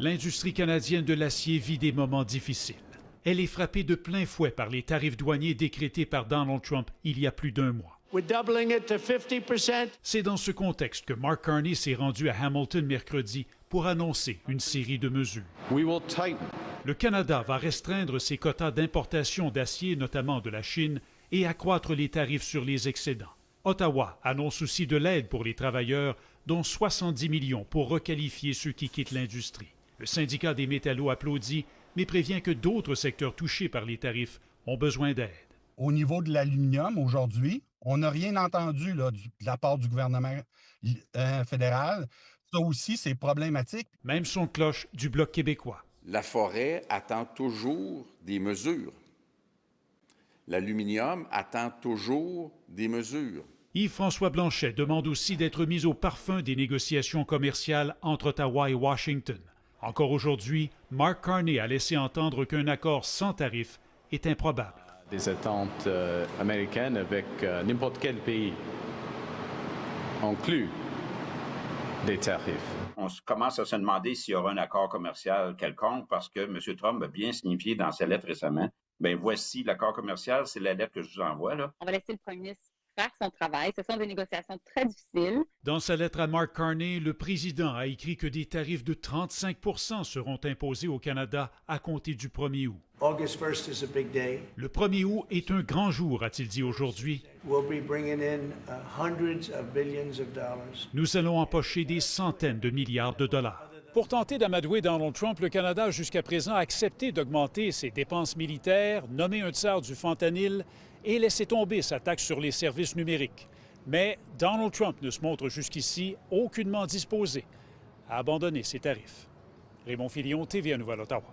L'industrie canadienne de l'acier vit des moments difficiles. Elle est frappée de plein fouet par les tarifs douaniers décrétés par Donald Trump il y a plus d'un mois. C'est dans ce contexte que Mark Carney s'est rendu à Hamilton mercredi pour annoncer une série de mesures. Le Canada va restreindre ses quotas d'importation d'acier, notamment de la Chine, et accroître les tarifs sur les excédents. Ottawa annonce aussi de l'aide pour les travailleurs, dont 70 millions pour requalifier ceux qui quittent l'industrie. Le syndicat des métallos applaudit, mais prévient que d'autres secteurs touchés par les tarifs ont besoin d'aide. Au niveau de l'aluminium, aujourd'hui, on n'a rien entendu là, de la part du gouvernement fédéral. Ça aussi, c'est problématique. Même son de cloche du Bloc québécois. La forêt attend toujours des mesures. L'aluminium attend toujours des mesures. Yves-François Blanchet demande aussi d'être mis au parfum des négociations commerciales entre Ottawa et Washington. Encore aujourd'hui, Mark Carney a laissé entendre qu'un accord sans tarif est improbable. Des attentes américaines avec n'importe quel pays inclut des tarifs. On commence à se demander s'il y aura un accord commercial quelconque parce que M. Trump a bien signifié dans sa lettre récemment. Bien, voici l'accord commercial, c'est la lettre que je vous envoie, là. On va laisser le premier ministre faire son travail. Ce sont des négociations très difficiles. Dans sa lettre à Mark Carney, le président a écrit que des tarifs de 35 % seront imposés au Canada à compter du 1er août. Le 1er août est un grand jour, a-t-il dit aujourd'hui. Nous allons empocher des centaines de milliards de dollars. Pour tenter d'amadouer Donald Trump, le Canada a jusqu'à présent accepté d'augmenter ses dépenses militaires, nommer un tiers du fentanyl et laisser tomber sa taxe sur les services numériques. Mais Donald Trump ne se montre jusqu'ici aucunement disposé à abandonner ses tarifs. Raymond Filion, TVA Nouvelle-Ottawa.